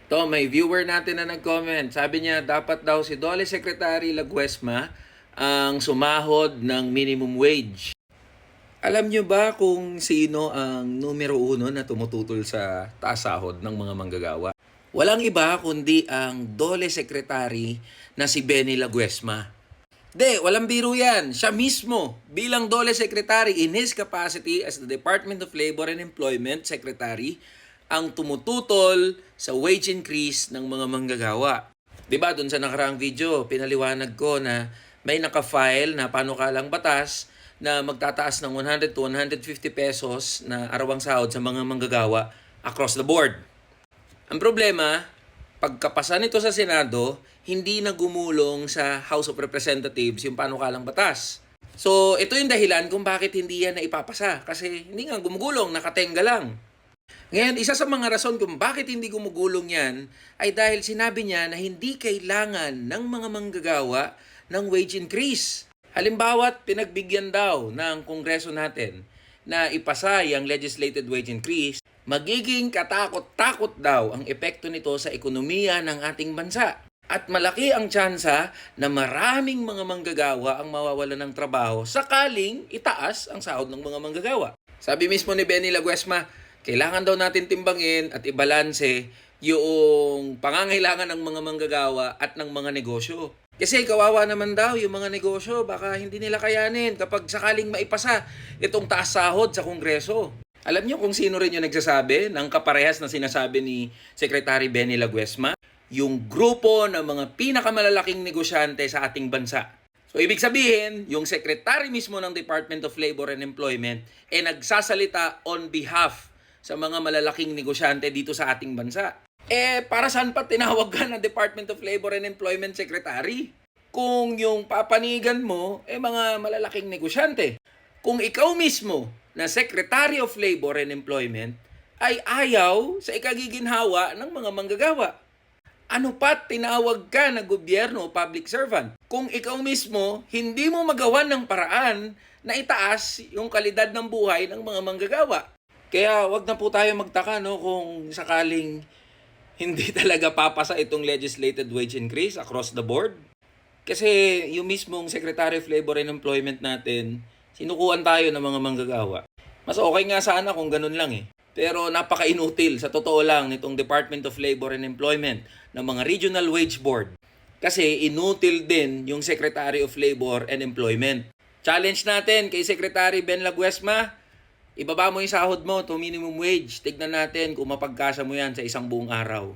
To, may viewer natin na nag-comment. Sabi niya, dapat daw si Dole Secretary Laguesma ang sumahod ng minimum wage. Alam niyo ba kung sino ang numero uno na tumututol sa taas sahod ng mga manggagawa? Walang iba kundi ang Dole Secretary na si Benny Laguesma. Walang biro yan. Siya mismo, bilang Dole Secretary in his capacity as the Department of Labor and Employment Secretary, ang tumututol sa wage increase ng mga manggagawa. 'Di ba, doon sa nakaraang video, pinaliwanag ko na may naka-file na panukalang batas na magtataas ng 100 to 150 pesos na arawang sahod sa mga manggagawa across the board. Ang problema, pagkapasa nito sa Senado, hindi na gumulong sa House of Representatives yung panukalang batas. So, ito yung dahilan kung bakit hindi yan naipapasa. Kasi hindi nga gumugulong, nakatenga lang. Ngayon, isa sa mga rason kung bakit hindi gumugulong yan ay dahil sinabi niya na hindi kailangan ng mga manggagawa ng wage increase. Halimbawa, pinagbigyan daw ng Kongreso natin na ipasa yung legislated wage increase, magiging katakot-takot daw ang epekto nito sa ekonomiya ng ating bansa. At malaki ang tsansa na maraming mga manggagawa ang mawawalan ng trabaho sakaling itaas ang sahod ng mga manggagawa. Sabi mismo ni Benny Laguesma, kailangan daw natin timbangin at ibalanse yung pangangailangan ng mga manggagawa at ng mga negosyo. Kasi kawawa naman daw yung mga negosyo, baka hindi nila kayanin kapag sakaling maipasa itong taas sahod sa Kongreso. Alam niyo kung sino rin yung nagsasabi ng kaparehas na sinasabi ni Secretary Benny Laguesma? Yung grupo ng mga pinakamalalaking negosyante sa ating bansa. So, ibig sabihin, yung secretary mismo ng Department of Labor and Employment nagsasalita on behalf sa mga malalaking negosyante dito sa ating bansa. Para saan pa tinawag ka ng Department of Labor and Employment Secretary? Kung yung papanigan mo, mga malalaking negosyante. Kung ikaw mismo na Secretary of Labor and Employment ay ayaw sa ikagiginhawa ng mga manggagawa. Ano pat tinawag ka na gobyerno o public servant? Kung ikaw mismo, hindi mo magawan ng paraan na itaas yung kalidad ng buhay ng mga manggagawa. Kaya wag na po tayo magtaka kung sakaling hindi talaga papasa itong legislated wage increase across the board. Kasi yung mismong Secretary of Labor and Employment natin, sinukuan tayo ng mga manggagawa. Mas okay nga sana kung ganun lang Pero napaka-inutil sa totoo lang nitong Department of Labor and Employment ng mga Regional Wage Board. Kasi inutil din yung Secretary of Labor and Employment. Challenge natin kay Secretary Ben Laguesma, ibaba mo yung sahod mo to minimum wage. Tignan natin kung mapagkasa mo yan sa isang buong araw.